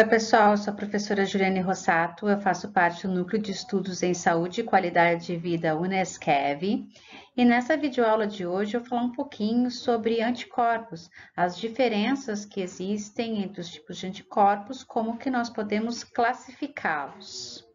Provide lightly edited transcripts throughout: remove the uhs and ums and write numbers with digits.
Oi, pessoal, eu sou a professora Juliane Rossato, eu faço parte do Núcleo de Estudos em Saúde e Qualidade de Vida UNESCEV, e nessa videoaula de hoje eu vou falar um pouquinho sobre anticorpos, as diferenças que existem entre os tipos de anticorpos, como que nós podemos classificá-los.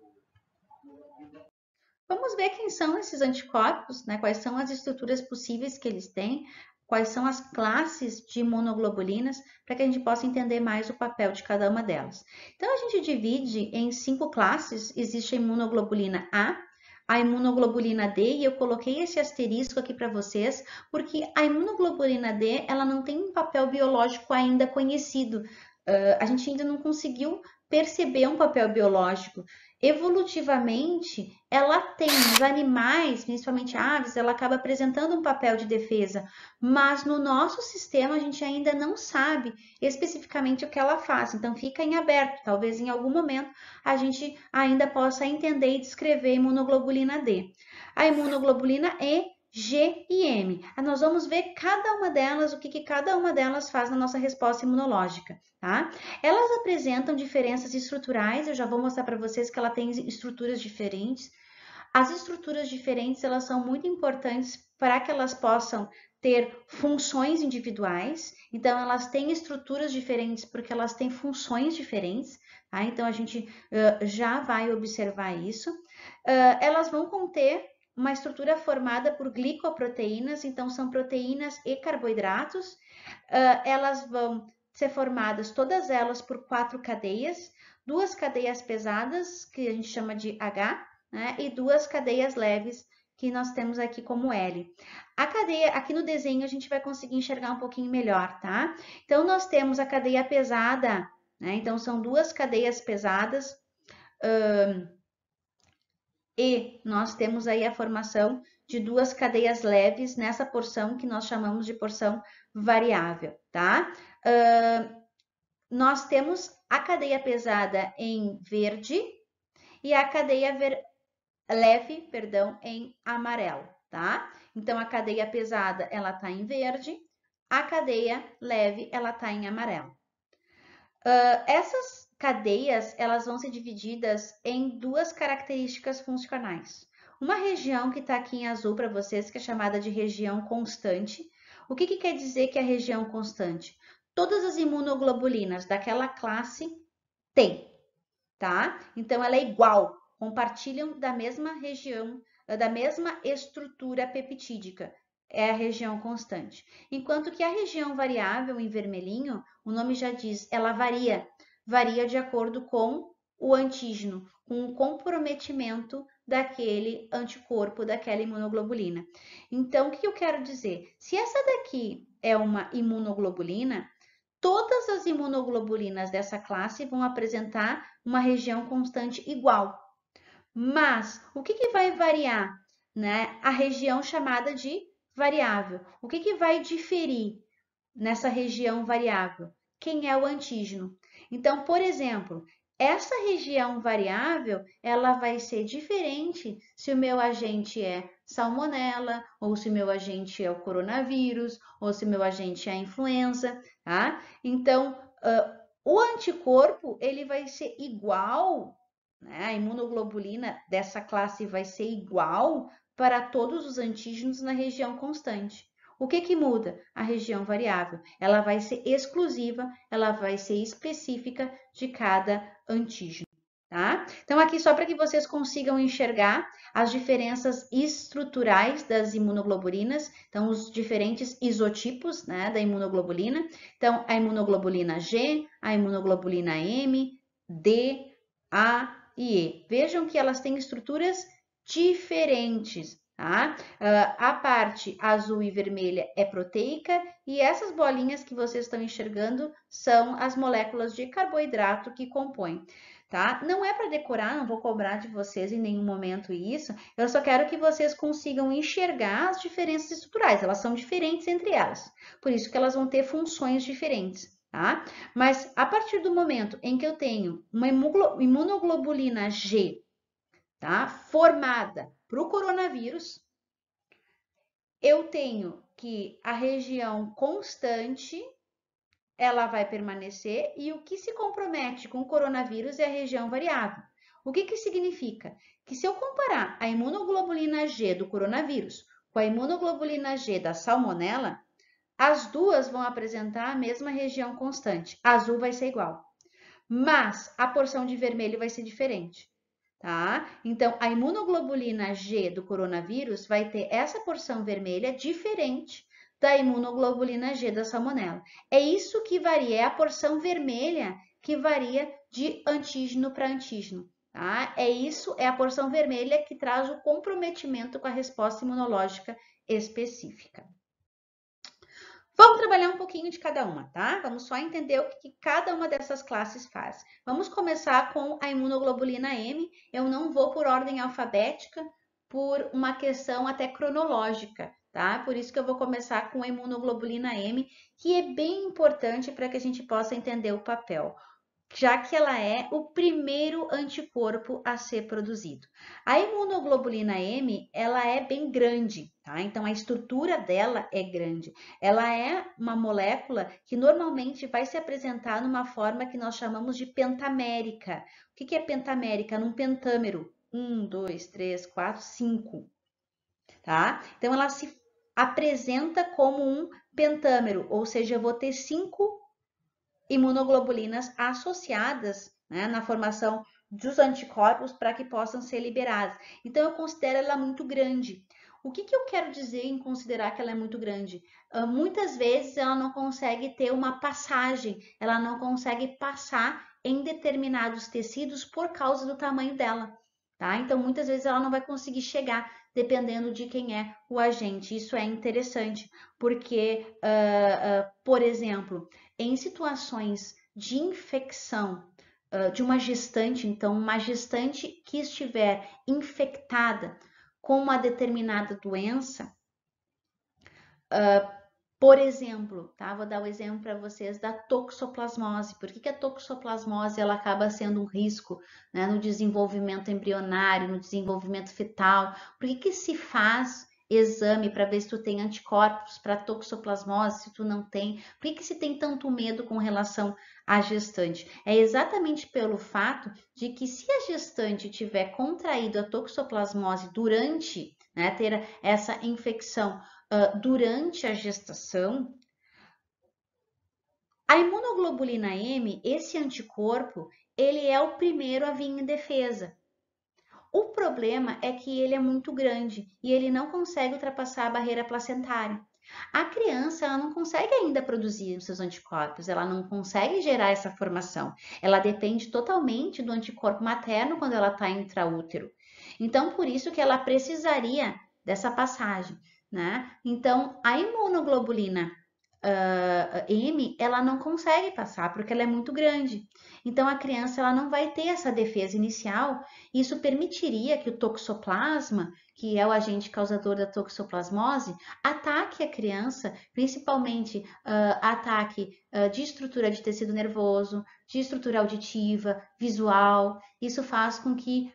Vamos ver quem são esses anticorpos, né? Quais são as estruturas possíveis que eles têm, quais são as classes de imunoglobulinas, para que a gente possa entender mais o papel de cada uma delas. Então, a gente divide em 5 classes. Existe a imunoglobulina a imunoglobulina D, e eu coloquei esse asterisco aqui para vocês, porque a imunoglobulina D, ela não tem um papel biológico ainda conhecido. A gente ainda não conseguiu perceber um papel biológico. Evolutivamente, ela tem, nos animais, principalmente aves, ela acaba apresentando um papel de defesa, mas no nosso sistema a gente ainda não sabe especificamente o que ela faz, então fica em aberto, talvez em algum momento a gente ainda possa entender e descrever a imunoglobulina D. A imunoglobulina E, G e M. Nós vamos ver cada uma delas, o que cada uma delas faz na nossa resposta imunológica, tá? Elas apresentam diferenças estruturais, eu já vou mostrar para vocês que ela tem estruturas diferentes. As estruturas diferentes, elas são muito importantes para que elas possam ter funções individuais. Então, elas têm estruturas diferentes porque elas têm funções diferentes, tá? Então, a gente já vai observar isso. Elas vão conter uma estrutura formada por glicoproteínas, então são proteínas e carboidratos. Elas vão ser formadas, todas elas, por 4 cadeias, 2 cadeias pesadas, que a gente chama de H, né, e 2 cadeias leves, que nós temos aqui como L. A cadeia, aqui no desenho, a gente vai conseguir enxergar um pouquinho melhor, tá? Então, nós temos a cadeia pesada, né? Então, são 2 cadeias pesadas, e nós temos aí a formação de 2 cadeias leves nessa porção que nós chamamos de porção variável, tá? Nós temos a cadeia pesada em verde e a cadeia leve, perdão, em amarelo, tá? Então, a cadeia pesada, ela tá em verde, a cadeia leve, ela tá em amarelo. Essas cadeias, elas vão ser divididas em 2 características funcionais. Uma região que está aqui em azul para vocês, que é chamada de região constante. O que quer dizer que é a região constante? Todas as imunoglobulinas daquela classe têm, tá? Então, ela é igual, compartilham da mesma região, da mesma estrutura peptídica. É a região constante. Enquanto que a região variável, em vermelhinho, o nome já diz, ela varia. Varia de acordo com o antígeno, com o comprometimento daquele anticorpo, daquela imunoglobulina. Então, o que eu quero dizer? Se essa daqui é uma imunoglobulina, todas as imunoglobulinas dessa classe vão apresentar uma região constante igual. Mas o que vai variar, né? A região chamada de variável. O que vai diferir nessa região variável? Quem é o antígeno? Então, por exemplo, essa região variável, ela vai ser diferente se o meu agente é salmonela, ou se o meu agente é o coronavírus, ou se o meu agente é a influenza, tá? Então, o anticorpo, ele vai ser igual, né? A imunoglobulina dessa classe vai ser igual para todos os antígenos na região constante. O que muda? A região variável. Ela vai ser exclusiva, ela vai ser específica de cada antígeno, tá? Então, aqui só para que vocês consigam enxergar as diferenças estruturais das imunoglobulinas, então, os diferentes isotipos, né, da imunoglobulina. Então, a imunoglobulina G, a imunoglobulina M, D, A e E. Vejam que elas têm estruturas diferentes, tá? A parte azul e vermelha é proteica e essas bolinhas que vocês estão enxergando são as moléculas de carboidrato que compõem, tá? Não é para decorar, não vou cobrar de vocês em nenhum momento isso, eu só quero que vocês consigam enxergar as diferenças estruturais, elas são diferentes entre elas, por isso que elas vão ter funções diferentes, tá? Mas a partir do momento em que eu tenho uma imunoglobulina G, tá? Formada para o coronavírus, eu tenho que a região constante, ela vai permanecer e o que se compromete com o coronavírus é a região variável. O que significa? Que se eu comparar a imunoglobulina G do coronavírus com a imunoglobulina G da salmonela, as duas vão apresentar a mesma região constante. A azul vai ser igual, mas a porção de vermelho vai ser diferente, tá? Então, a imunoglobulina G do coronavírus vai ter essa porção vermelha diferente da imunoglobulina G da salmonela. É isso que varia, é a porção vermelha que varia de antígeno para antígeno, tá? É isso, é a porção vermelha que traz o comprometimento com a resposta imunológica específica. Vamos trabalhar um pouquinho de cada uma, tá? Vamos só entender o que cada uma dessas classes faz. Vamos começar com a imunoglobulina M. Eu não vou por ordem alfabética, por uma questão até cronológica, tá? Por isso que eu vou começar com a imunoglobulina M, que é bem importante para que a gente possa entender o papel, já que ela é o primeiro anticorpo a ser produzido. A imunoglobulina M, ela é bem grande, tá? Então, a estrutura dela é grande. Ela é uma molécula que normalmente vai se apresentar numa forma que nós chamamos de pentamérica. O que é pentamérica? Num pentâmero. 1, 2, 3, 4, 5, tá? Então, ela se apresenta como um pentâmero, ou seja, eu vou ter 5 imunoglobulinas associadas, né, na formação dos anticorpos para que possam ser liberadas. Então, eu considero ela muito grande. O que eu quero dizer em considerar que ela é muito grande? Muitas vezes ela não consegue ter uma passagem, ela não consegue passar em determinados tecidos por causa do tamanho dela, tá? Então, muitas vezes ela não vai conseguir chegar, dependendo de quem é o agente. Isso é interessante, porque, por exemplo, em situações de infecção de uma gestante, então, uma gestante que estiver infectada com uma determinada doença, por exemplo, tá? Vou dar o exemplo para vocês da toxoplasmose. Por que a toxoplasmose ela acaba sendo um risco, né, no desenvolvimento embrionário, no desenvolvimento fetal? Por que se faz exame para ver se tu tem anticorpos para toxoplasmose, se tu não tem? Por que se tem tanto medo com relação à gestante? É exatamente pelo fato de que se a gestante tiver contraído a toxoplasmose durante, né, ter essa infecção durante a gestação, a imunoglobulina M, esse anticorpo, ele é o primeiro a vir em defesa. O problema é que ele é muito grande e ele não consegue ultrapassar a barreira placentária. A criança ela não consegue ainda produzir os seus anticorpos, ela não consegue gerar essa formação. Ela depende totalmente do anticorpo materno quando ela está intraútero. Então, por isso que ela precisaria dessa passagem, né? Então, a imunoglobulina M, ela não consegue passar porque ela é muito grande. Então, a criança ela não vai ter essa defesa inicial. Isso permitiria que o toxoplasma, que é o agente causador da toxoplasmose, ataque a criança, principalmente ataque de estrutura de tecido nervoso, de estrutura auditiva, visual. Isso faz com que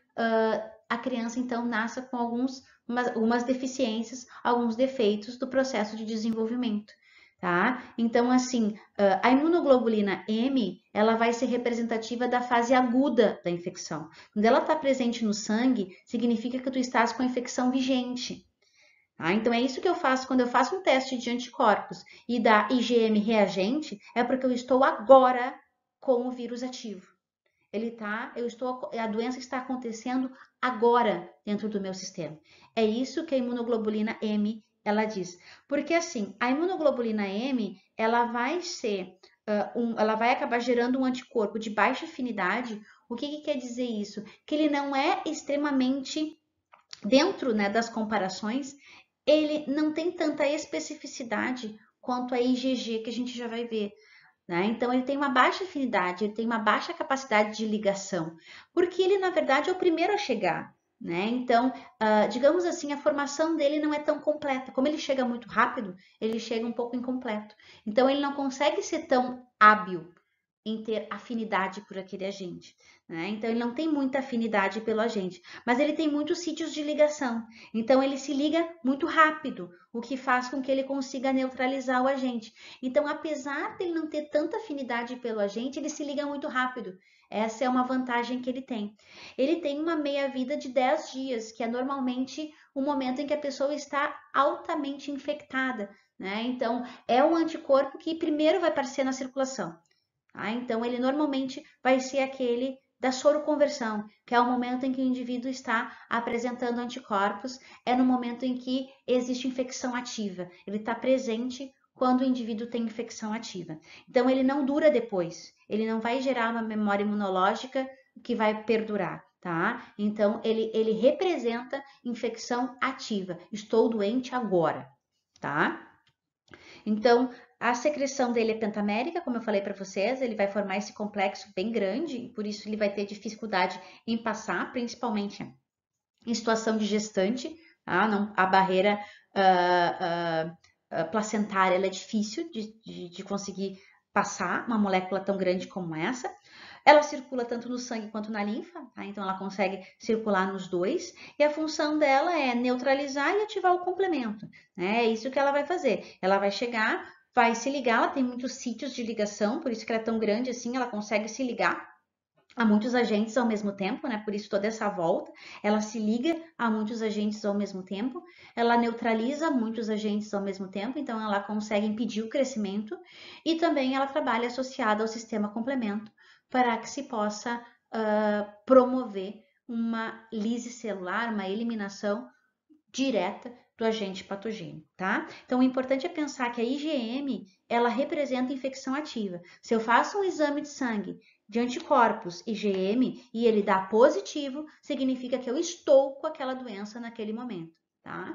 a criança, então, nasça com algumas deficiências, alguns defeitos do processo de desenvolvimento. Tá? Então, assim, a imunoglobulina M, ela vai ser representativa da fase aguda da infecção. Quando ela está presente no sangue, significa que tu estás com a infecção vigente. Tá? Então, é isso que eu faço quando eu faço um teste de anticorpos e da IgM reagente, é porque eu estou agora com o vírus ativo. A doença está acontecendo agora dentro do meu sistema. É isso que a imunoglobulina M ela diz. Porque assim, a imunoglobulina M, ela vai ser, ela vai acabar gerando um anticorpo de baixa afinidade. O que quer dizer isso? Que ele não é extremamente, dentro, né, das comparações, ele não tem tanta especificidade quanto a IgG que a gente já vai ver. Né? Então, ele tem uma baixa afinidade, ele tem uma baixa capacidade de ligação, porque ele, na verdade, é o primeiro a chegar. Né? Então, digamos assim, a formação dele não é tão completa. Como ele chega muito rápido, ele chega um pouco incompleto. Então, ele não consegue ser tão hábil. em ter afinidade por aquele agente, né? Então ele não tem muita afinidade pelo agente, mas ele tem muitos sítios de ligação. Então ele se liga muito rápido, o que faz com que ele consiga neutralizar o agente. Então, apesar dele não ter tanta afinidade pelo agente, ele se liga muito rápido. Essa é uma vantagem que ele tem. Ele tem uma meia-vida de 10 dias, que é normalmente o momento em que a pessoa está altamente infectada, né? Então, é um anticorpo que primeiro vai aparecer na circulação. Tá? Então, ele normalmente vai ser aquele da soroconversão, que é o momento em que o indivíduo está apresentando anticorpos, é no momento em que existe infecção ativa. Ele está presente quando o indivíduo tem infecção ativa. Então, ele não dura depois, ele não vai gerar uma memória imunológica que vai perdurar. Tá? Então, ele representa infecção ativa. Estou doente agora, tá? Então, a secreção dele é pentamérica, como eu falei para vocês, ele vai formar esse complexo bem grande, e por isso ele vai ter dificuldade em passar, principalmente em situação de gestante, tá? Não, a barreira placentária ela é difícil de conseguir passar uma molécula tão grande como essa. Ela circula tanto no sangue quanto na linfa, tá? Então ela consegue circular nos dois, e a função dela é neutralizar e ativar o complemento, né? É isso que ela vai fazer. Ela vai chegar, vai se ligar, ela tem muitos sítios de ligação, por isso que ela é tão grande assim, ela consegue se ligar a muitos agentes ao mesmo tempo, né? Por isso toda essa volta, ela se liga a muitos agentes ao mesmo tempo, ela neutraliza muitos agentes ao mesmo tempo, então ela consegue impedir o crescimento, e também ela trabalha associada ao sistema complemento para que se possa promover uma lise celular, uma eliminação direta do agente patogênico, tá? Então, o importante é pensar que a IgM, ela representa infecção ativa. Se eu faço um exame de sangue de anticorpos IgM e ele dá positivo, significa que eu estou com aquela doença naquele momento, tá?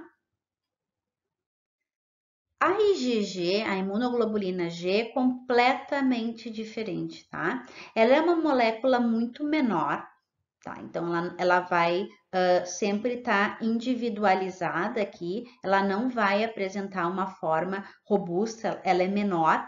A IgG, a imunoglobulina G, é completamente diferente, tá? Ela é uma molécula muito menor, tá? Então, ela vai sempre estar individualizada aqui, ela não vai apresentar uma forma robusta, ela é menor,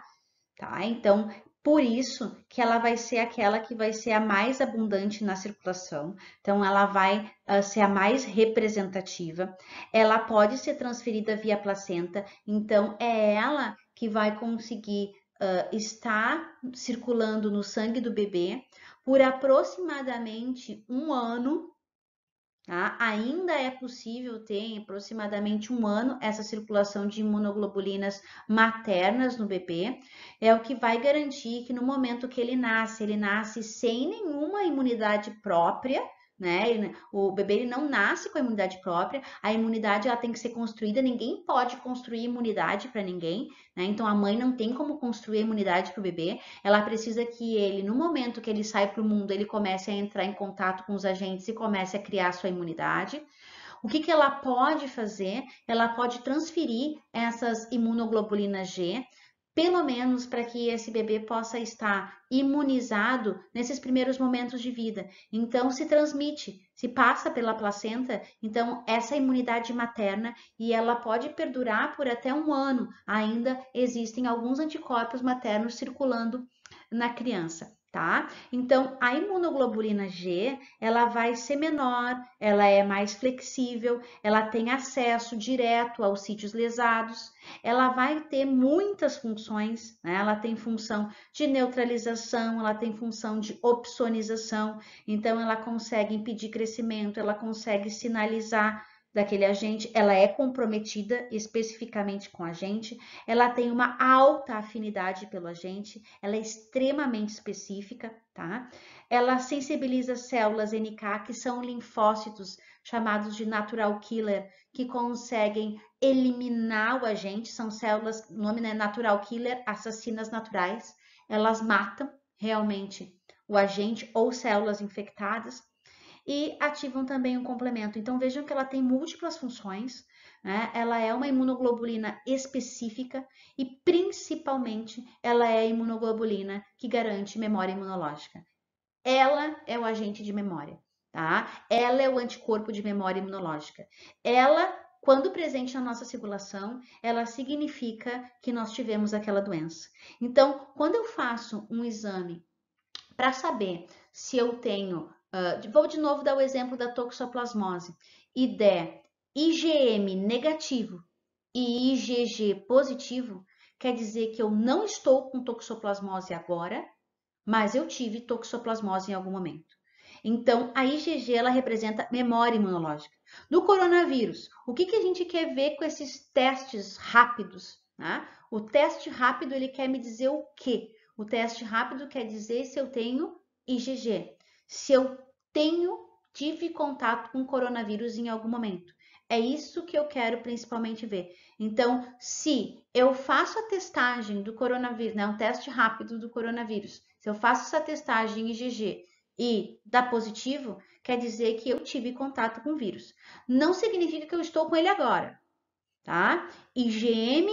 tá? Então, por isso que ela vai ser aquela que vai ser a mais abundante na circulação. Então, ela vai ser a mais representativa. Ela pode ser transferida via placenta. Então, é ela que vai conseguir estar circulando no sangue do bebê por aproximadamente um ano. Tá? Ainda é possível ter em aproximadamente um ano essa circulação de imunoglobulinas maternas no bebê. É o que vai garantir que no momento que ele nasce sem nenhuma imunidade própria, né? O bebê ele não nasce com a imunidade própria, a imunidade ela tem que ser construída, ninguém pode construir imunidade para ninguém, né? Então a mãe não tem como construir imunidade para o bebê, ela precisa que ele, no momento que ele sai para o mundo, ele comece a entrar em contato com os agentes e comece a criar sua imunidade. O que ela pode fazer? Ela pode transferir essas imunoglobulinas G, pelo menos para que esse bebê possa estar imunizado nesses primeiros momentos de vida. Então, se transmite, se passa pela placenta, então essa imunidade materna, e ela pode perdurar por até um ano. Ainda existem alguns anticorpos maternos circulando na criança. Tá? Então, a imunoglobulina G, ela vai ser menor, ela é mais flexível, ela tem acesso direto aos sítios lesados, ela vai ter muitas funções, né? Ela tem função de neutralização, ela tem função de opsonização, então ela consegue impedir crescimento, ela consegue sinalizar daquele agente, ela é comprometida especificamente com o agente, ela tem uma alta afinidade pelo agente, ela é extremamente específica, tá? Ela sensibiliza células NK, que são linfócitos chamados de natural killer, que conseguem eliminar o agente, são células, o nome é natural killer, assassinas naturais, elas matam realmente o agente ou células infectadas, e ativam também o complemento. Então vejam que ela tem múltiplas funções, né? Ela é uma imunoglobulina específica e principalmente ela é a imunoglobulina que garante memória imunológica. Ela é o agente de memória, tá? Ela é o anticorpo de memória imunológica. Ela, quando presente na nossa circulação, ela significa que nós tivemos aquela doença. Então, quando eu faço um exame Para saber se eu tenho, vou de novo dar o exemplo da toxoplasmose, e der IgM negativo e IgG positivo, quer dizer que eu não estou com toxoplasmose agora, mas eu tive toxoplasmose em algum momento. Então, a IgG ela representa memória imunológica. No coronavírus, o que a gente quer ver com esses testes rápidos? Né? O teste rápido ele quer me dizer o quê? O teste rápido quer dizer se eu tenho IgG, se eu tive contato com coronavírus em algum momento. É isso que eu quero principalmente ver. Então, se eu faço a testagem do coronavírus, né, um teste rápido do coronavírus, se eu faço essa testagem IgG e dá positivo, quer dizer que eu tive contato com o vírus. Não significa que eu estou com ele agora, tá? IgM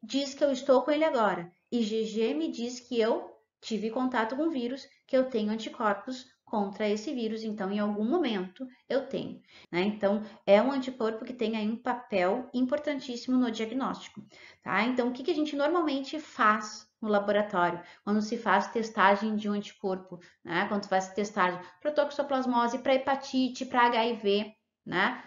diz que eu estou com ele agora. IgG me diz que eu tive contato com o vírus, que eu tenho anticorpos contra esse vírus, então em algum momento eu tenho, né? Então é um anticorpo que tem aí um papel importantíssimo no diagnóstico, tá? Então o que a gente normalmente faz no laboratório quando se faz testagem de um anticorpo, né? Quando se faz testagem para toxoplasmose, para hepatite, para HIV, né?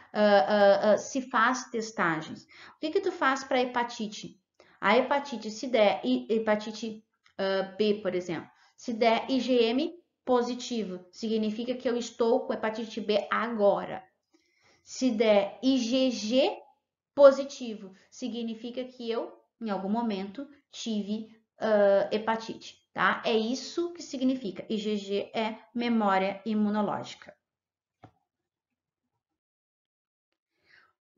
Se faz testagens. O que tu faz para hepatite? A hepatite, se der hepatite B, por exemplo, se der IgM positivo, significa que eu estou com hepatite B agora. Se der IgG positivo, significa que eu, em algum momento, tive hepatite, tá? É isso que significa. IgG é memória imunológica.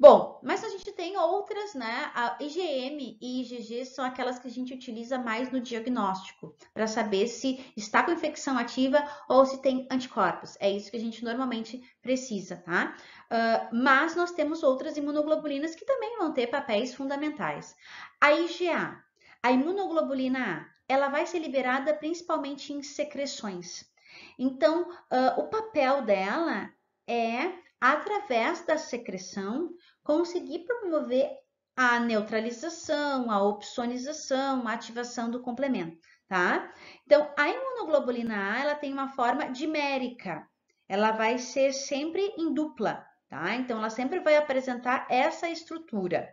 Bom, mas a gente tem outras, né? A IgM e IgG são aquelas que a gente utiliza mais no diagnóstico, para saber se está com infecção ativa ou se tem anticorpos. É isso que a gente normalmente precisa, tá? Mas nós temos outras imunoglobulinas que também vão ter papéis fundamentais. A IgA, a imunoglobulina A, ela vai ser liberada principalmente em secreções. Então, o papel dela é, através da secreção, conseguir promover a neutralização, a opsonização, a ativação do complemento, tá? Então, a imunoglobulina A, ela tem uma forma dimérica. Ela vai ser sempre em dupla, tá? Então, ela sempre vai apresentar essa estrutura.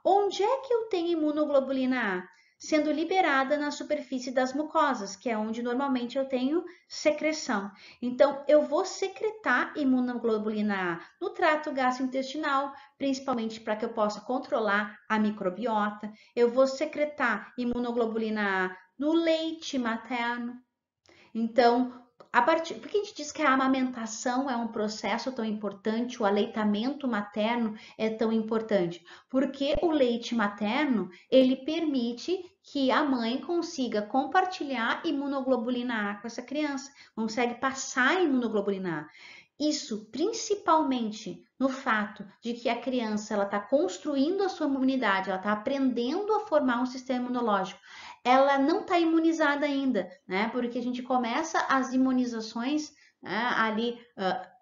Onde é que eu tenho imunoglobulina A? Sendo liberada na superfície das mucosas, que é onde normalmente eu tenho secreção. Então, eu vou secretar imunoglobulina A no trato gastrointestinal, principalmente para que eu possa controlar a microbiota. Eu vou secretar imunoglobulina A no leite materno. Então, porque a gente diz que a amamentação é um processo tão importante, o aleitamento materno é tão importante? Porque o leite materno, ele permite que a mãe consiga compartilhar imunoglobulina A com essa criança, consegue passar a imunoglobulina A. Isso principalmente no fato de que a criança ela está construindo a sua imunidade, ela está aprendendo a formar um sistema imunológico. Ela não está imunizada ainda, né? Porque a gente começa as imunizações, né, ali,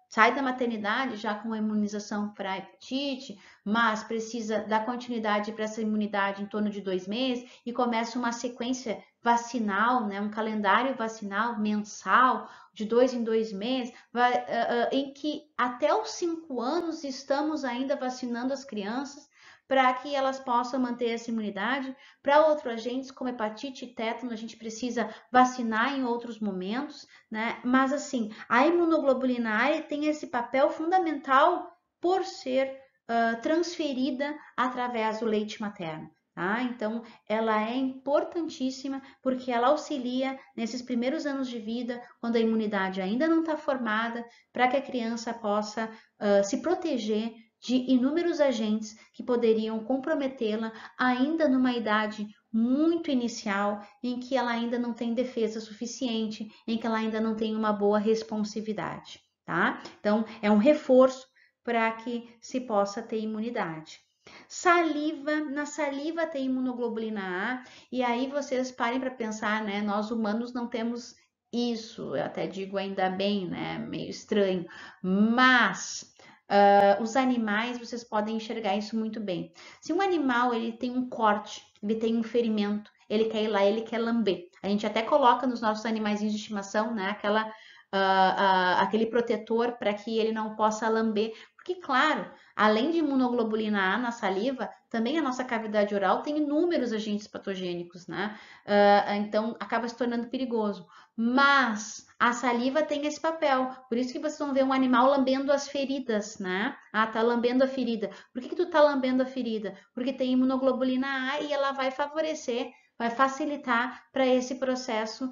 sai da maternidade já com a imunização para hepatite, mas precisa dar continuidade para essa imunidade em torno de 2 meses e começa uma sequência vacinal, né, um calendário vacinal mensal de 2 em 2 meses, em que até os 5 anos estamos ainda vacinando as crianças para que elas possam manter essa imunidade. Para outros agentes, como hepatite e tétano, a gente precisa vacinar em outros momentos, né? Mas assim, a imunoglobulina A tem esse papel fundamental por ser transferida através do leite materno. Tá? Então, ela é importantíssima porque ela auxilia nesses primeiros anos de vida, quando a imunidade ainda não está formada, para que a criança possa se proteger de inúmeros agentes que poderiam comprometê-la ainda numa idade muito inicial, em que ela ainda não tem defesa suficiente, em que ela ainda não tem uma boa responsividade, tá? Então, é um reforço para que se possa ter imunidade. Saliva, na saliva tem imunoglobulina A, e aí vocês parem para pensar, né? Nós humanos não temos isso, eu até digo ainda bem, né? Meio estranho, mas os animais, vocês podem enxergar isso muito bem. Se um animal ele tem um corte, ele tem um ferimento, ele quer ir lá, ele quer lamber. A gente até coloca nos nossos animaizinhos de estimação, né, aquele protetor para que ele não possa lamber. Porque, claro, além de imunoglobulina A na saliva, também a nossa cavidade oral tem inúmeros agentes patogênicos, né? Então, acaba se tornando perigoso. Mas a saliva tem esse papel. Por isso que vocês vão ver um animal lambendo as feridas, né? Ah, tá lambendo a ferida. Por que tu tá lambendo a ferida? Porque tem imunoglobulina A e ela vai favorecer, vai facilitar para esse processo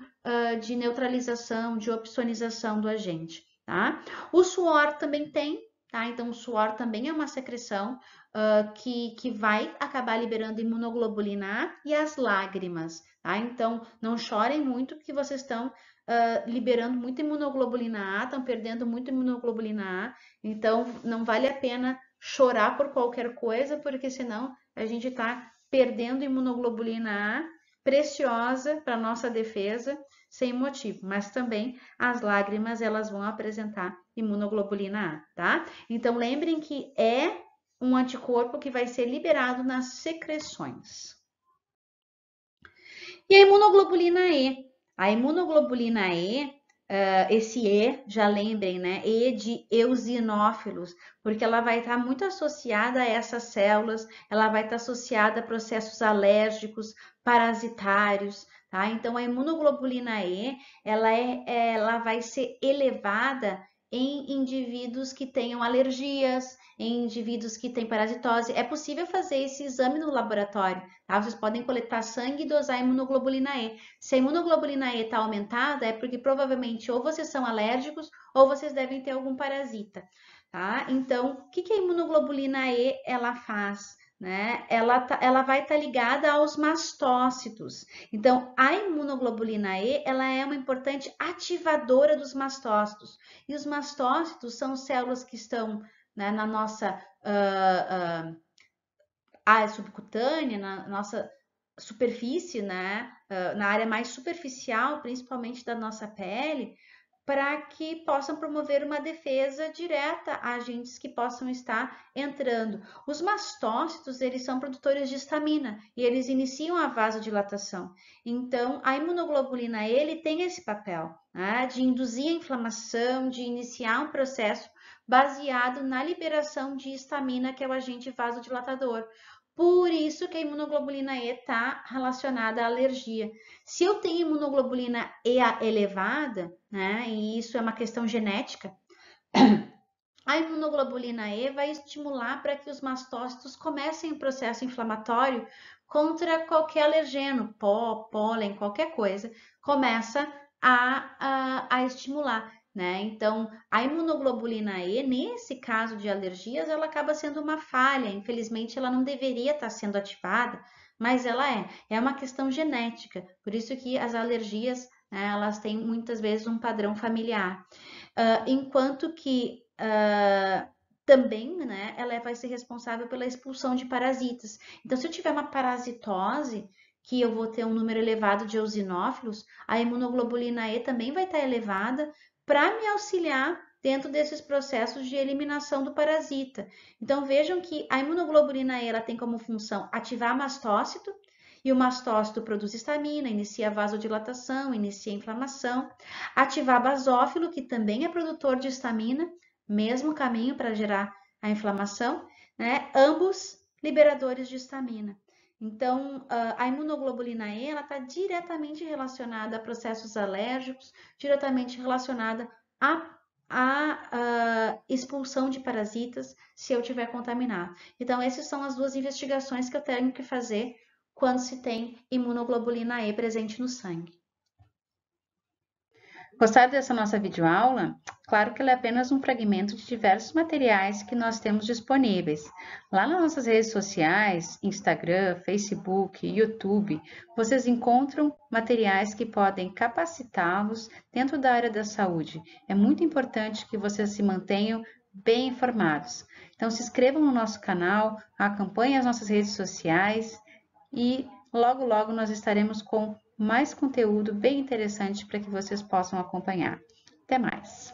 de neutralização, de opsonização do agente, tá? O suor também tem, tá? Então, o suor também é uma secreção que vai acabar liberando imunoglobulina A e as lágrimas, tá? Então, não chorem muito porque vocês estão liberando muita imunoglobulina A, estão perdendo muita imunoglobulina A, então não vale a pena chorar por qualquer coisa, porque senão a gente está perdendo imunoglobulina A preciosa para nossa defesa sem motivo, mas também as lágrimas elas vão apresentar imunoglobulina A, tá? Então lembrem que é um anticorpo que vai ser liberado nas secreções. E a imunoglobulina E? A imunoglobulina E, esse E, já lembrem, né? E de eosinófilos, porque ela vai estar muito associada a essas células, ela vai estar associada a processos alérgicos, parasitários, tá? Então, a imunoglobulina E, ela vai ser elevada em indivíduos que tenham alergias, em indivíduos que têm parasitose. É possível fazer esse exame no laboratório, tá? Vocês podem coletar sangue e dosar a imunoglobulina E. Se a imunoglobulina E está aumentada, é porque provavelmente ou vocês são alérgicos ou vocês devem ter algum parasita, tá? Então, o que a imunoglobulina E ela faz? Né? Ela vai estar ligada aos mastócitos. Então, a imunoglobulina E, ela é uma importante ativadora dos mastócitos. E os mastócitos são células que estão, né, na nossa área subcutânea, na nossa superfície, né, na área mais superficial, principalmente da nossa pele, para que possam promover uma defesa direta a agentes que possam estar entrando. Os mastócitos, eles são produtores de histamina e eles iniciam a vasodilatação. Então, a imunoglobulina, ele tem esse papel, né, de induzir a inflamação, de iniciar um processo baseado na liberação de histamina, que é o agente vasodilatador. Por isso que a imunoglobulina E está relacionada à alergia. Se eu tenho imunoglobulina E elevada, né, e isso é uma questão genética, a imunoglobulina E vai estimular para que os mastócitos comecem o processo inflamatório contra qualquer alergeno, pó, pólen, qualquer coisa, começa a estimular. Né? Então, a imunoglobulina E, nesse caso de alergias, ela acaba sendo uma falha. Infelizmente, ela não deveria estar sendo ativada, mas ela é. É uma questão genética. Por isso que as alergias, né, elas têm muitas vezes um padrão familiar. Enquanto que também, né, ela vai ser responsável pela expulsão de parasitas. Então, se eu tiver uma parasitose, que eu vou ter um número elevado de eosinófilos, a imunoglobulina E também vai estar elevada para me auxiliar dentro desses processos de eliminação do parasita. Então, vejam que a imunoglobulina E ela tem como função ativar mastócito, e o mastócito produz histamina, inicia a vasodilatação, inicia a inflamação. Ativar basófilo, que também é produtor de histamina, mesmo caminho para gerar a inflamação, né? Ambos liberadores de histamina. Então, a imunoglobulina E ela está diretamente relacionada a processos alérgicos, diretamente relacionada a expulsão de parasitas se eu tiver contaminado. Então, essas são as duas investigações que eu tenho que fazer quando se tem imunoglobulina E presente no sangue. Gostaram dessa nossa videoaula? Claro que ela é apenas um fragmento de diversos materiais que nós temos disponíveis. Lá nas nossas redes sociais, Instagram, Facebook, YouTube, vocês encontram materiais que podem capacitá-los dentro da área da saúde. É muito importante que vocês se mantenham bem informados. Então, se inscrevam no nosso canal, acompanhem as nossas redes sociais e logo, logo nós estaremos com mais conteúdo bem interessante para que vocês possam acompanhar. Até mais!